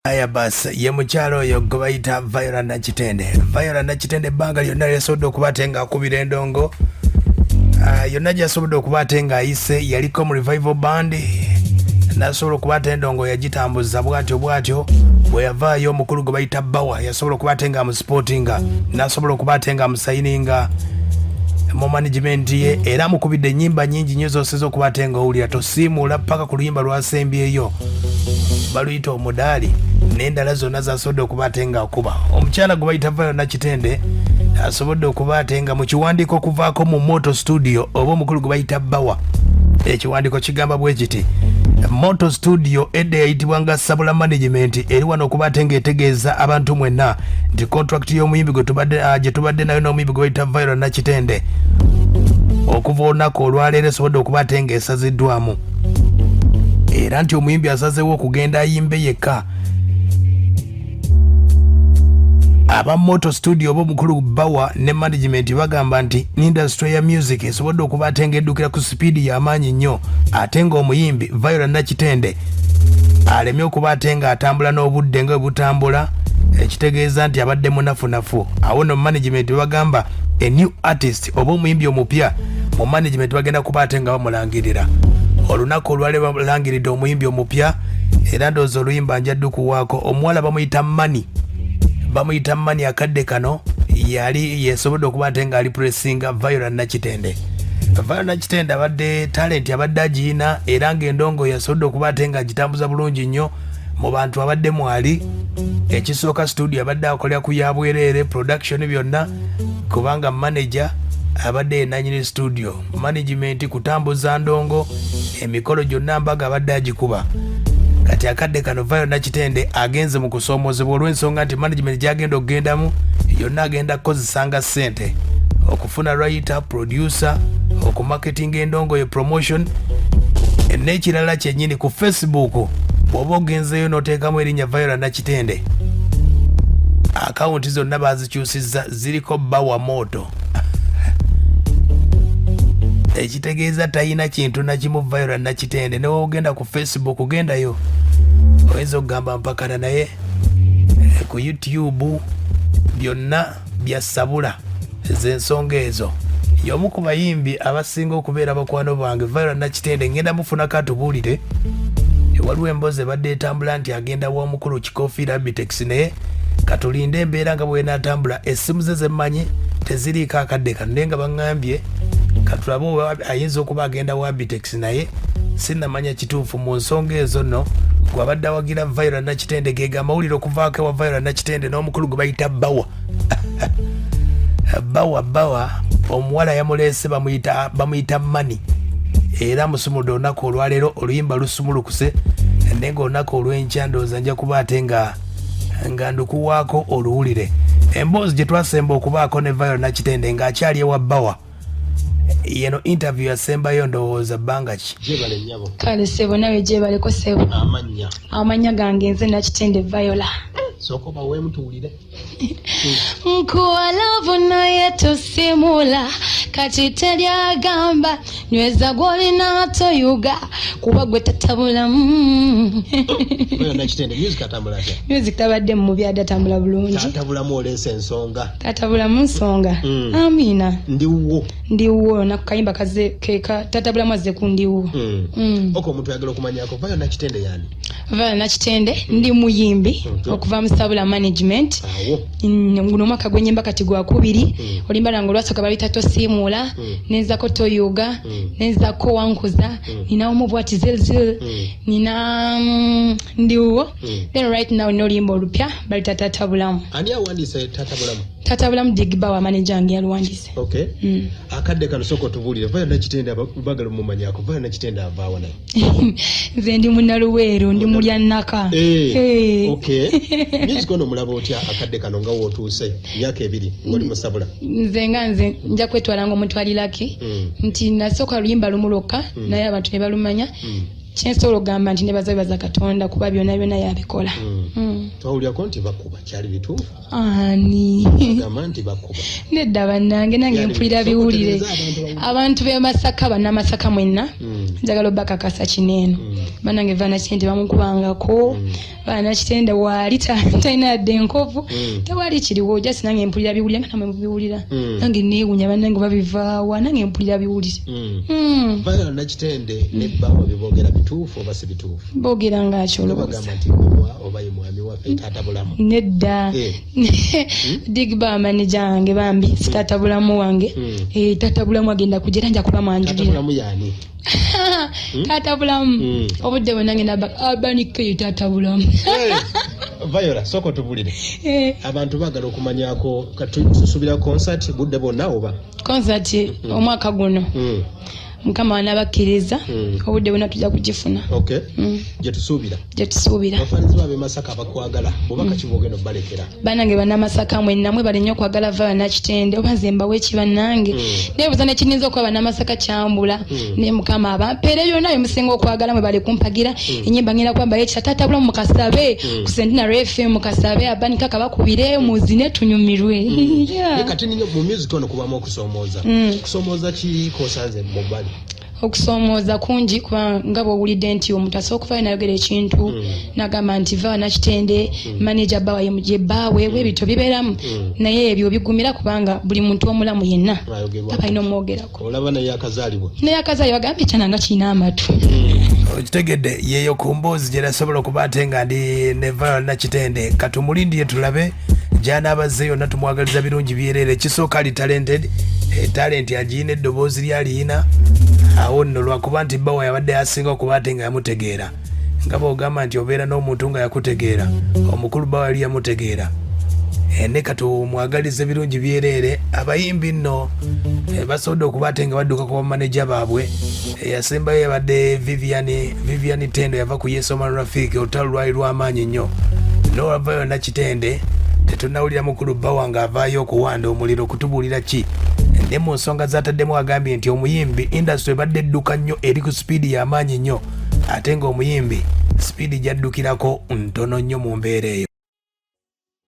Aya basi ye mukyalo oyo gwe bayita Viola Nakitende. Viola Nakitende ebbanga lyonna lyasobodde okuba ate ng'akubira endongo. Yonna gy'asobodde okuba ate ng'ayise yaliko mu revival band. N'asobola okuba ate endongo yagitambuza bw'atyo bwe yavaayo omukulu gwe bayita Baur yasobola okuba ate ng'amusipotinga. N'asobola okuba ate ng'amusayininga mu management ye era amukubidde ennyimba nnyingi nnyo zose z'okuba ate ng'owulira tosiimuula paka ku luyimba lwasembyeyo baluyita omudaali n'endala zonna zasobodde okuba ate ng'akuba. Omukyala gwe bayita Viola Nakitende asobodde okuba ate nga mu kiwandiiko okuvaako mu Moto Studio oba omukulu gwe bayita Baur. Ekiwandiiko kigamba bwe kiti Moto Studio edda yayitibwanga Sabula Management eri wano okuba ate ng'etegeeza abantu mwenna nti contract y'omuyimbi gye tubadde nayo n'omuyimbi gwe bayita Viola Nakitende okuva olunaku olwaleero esobodde okuba ate ng'esaziddwamu era nti omuyimbi asazeewo okugenda ayimbe yekka. Aba Moto Studio oba omukulu Baur ne management bagamba nti industry ya music esobodde okuba ate ng'eddukira ku sipiidi y'amaanyi nnyo ate ng'omuyimbi Viola Nakitende alemye okuba ate ng'atambula n'obudde nga bwe butambula ekitegeeza nti abadde munafunafu. Awo no management bagamba a new artist oba omuyimbi omupya mu management bagenda kuba ate nga bamulangirira olunaku olwali bamulangiridde omuyimbi omupya era ndowooza oluyimba njaddukuwaako. Omuwala bamuyita mani akadde kano yali yesobodde okuba ate ng'ali pressinga Viola Nakitende. Viola Nakitende abadde talent abadde agiina era ng'endongo yasobodde okuba ate ng'agitambuza bulungi nnyo mu bantu abadde mwali. Ekisooka studio abadde akolera ku yabwereere production byonna kubanga manager abadde nanyini studio management kutambuza ndongo emikolo gyonna mbaga abadde agikuba. Kati akadde kano Viola Nakitende agenze mu kusoomozebwa olw'ensonga nti management gyagenda okugendamu yonna agenda kukozesanga ssente okufuna writer, producer, okumarketinga endongo ye promotion n'ekirala kyennyini ku Facebook bw'oba ogenzeeyo n'oteekamu erinnya Viola Nakitende akawunti zonna bazikyusizza ziriko Baur Moto ekitegeeza tayina kintu nakimu Viola Nakitende. Ne ogenda ku Facebook ogendayo oyinza okugamba mpakana naye ku YouTube byonna byasabula z'ensonga ezo. Y'omu ku bayimbi abasinga okubeera bakwano bange Viola Nakitende ngenda mufunako atubuulire. Waliwo emboozi ebadde etambula nti agenda w'omukulu Kikofiira Abitex naye katulinde embeera nga bw'enaatambula essimu ze zemmanyi teziriiko akadde kano naye nga baŋŋambye katulabe ayinza okuba agenda wa Abitex naye sinnamanya kituufu mu nsonga ezo nno gwabadde awagira Viola Nakitende geega amawulire okuvaako ewa Viola Nakitende n'omukulu gwe bayita Baur. Baur omuwala yamuleese bamuyita mani era musumudde olunaku olwaleero oluyimba lusumulukuse naye ng'olunaku olw'enkya ndowooza nja kuba ate nga ndukuwaako oluwulire. Emboozi gye twasemba okubaako ne Viola Nakitende ng'akyali ewa Baur yeno interview yasembayo ndowooza bbanga ki jebale nnyabo kale sebo nawe jebaleko sebo amanya gange nze Nakitende Viola soko bawe mutuulire nkuwalavu naye tosimula kati teryagamba nyweza gwolina toyuga kuba gwe tatabulamu. Viola Nakitende music atambula atya? Music tabadde mu byadde atambula bulungi. Tatabulamu oleese ensonga. Tatabulamu nsonga. Amina. Ndiwo na kayimba kaze keka tatabulamu azze ku ndiwo. Oko omuntu ayagala okumanyako Viola Nakitende yani? Viola Nakitende ndi muyimbi okuva mu Sabula Management. Nguno mwaka gwenyemba kati gwa kubiri olimba lango lwasooka balita tosiimuula nenzako toyuga nenzako wankuza nina omubwati zelzel nina ndiwo then right now nolimba olupya balita tatabulamu. Ani awandiise tatabulamu? Tatabulamu Digba wa manager ngi alwandise. Okay. Akadde kano soko tubulire Viola Nakitende bagala mumanyako Viola Nakitende avaawo naye. Nze ndi munnaluweero ndi mulya nnaka. Okay. Music ono mulaba otya akadde kano nga wootuuse myaka ebiri ng'oli mu Sabula? Nze nja kwetwala ng'omutwaliraki nti nasooka luyimba lumu lwokka naye abantu ne balumanya kyensobola okugamba nti nebaza Katonda kuba byonna yabikola. Twawulyako nti bakuba kyali bituufu? Ani gamba nti bakuba nedda bannange nange mpulira biwulire abantu b'Emasaka bannamasaka mwenna njagala obbakakasa kineeno bannange Viola Nakitende bamukubangako Viola Nakitende waali talina yadde enkovu tewali kiriwo just nange mpulira biwulire nga namwe mubiwulira nange neewunya bannange babivaawa nange mpulira biwulire. Viola Nakitende ne Baur bibogera bituufu oba si bituufu? boogera ng'akyolowooza bagamba nti oba ye mwami waffe taata bulamu nedda digba manager wange bambi taata bulamu wange taata bulamu agenda kujera nja kuba mwanjulira taata bulamu yani taata bulamu obudde bwonna ngenda abanike taata bulamu. Viola soko tubulire abantu bagala okumanyako katusubira concert budde bonna oba concert omwaka guno Mukama wanabakkiriza obudde bwonna tujja kugifuna. Okay. Gyetusuubira bafaanizi babe Masaka bakwagala bubaka kibogeno balekera bannange bannamasaka mwenna bali nnyo okwagala Viola Nakitende oba nze mbawe ekibannange neebuuza nekininza okuba bannamasaka kyambula ne Mukama abampeera byonna byemusinga okwagala mwe bali kumpagira ennyimba ngenda kwambayo ekisa taata bulamu mukasabe ku Centenary FM mukasabe abanika kabakubire muzine tunyumirwe. kati ninyo mu music ono kubamu okusoomooza kusomooza ki kosanze mu bali okusomooza kungi kuba nga bw'owulidde nti omuntu asobola okuvaayo nayogera ekintu n'agamba nti Viola Nakitende manager Baur ye baawe bwebityo bibeeramu naye ebyo bigumira kubanga buli muntu omulamu yenna papa alina omwogerako. Olaba naye akazaalibwa bagambye ekyananga kirina amatu. Okitegedde yeeyo ku mboozi gye nasobola okuba ate nga ndi ne Viola Nakitende katumulindire tulabe gy'anaabazze yonna tumwagaliza birungi byerere. Ekisooka ali talented talent agiina eddoboozi lyaliyina awo nno lwakuba nti Baur yabadde asinga okuba ate nga yamutegeera nga bw'ogamba nti obeera n'omuntu nga yakutegeera omukulu Baur yali yamutegeera. Ne katumwagalize birungi byerere. Abayimbi nno basobodde okuba ate nga badduka ku bamaneja baabwe. Yasembayo yabadde Vivian Tendo yava ku Yesoma Rafiki olutalo lwali lw'amaanyi nnyo. N'olwa Viola Nakitende tetunnawulira mukulu Baur nga avaayo okuwanda omuliro kutubuulira ki. Ne mu nsonga z'ataddemu agambye nti omuyimbi industry ebadde edduka nnyo eri ku sipiidi y'amaanyi nnyo ate ng'omuyimbi sipiidi gy'addukirako ntono nnyo mu mbeera eyo.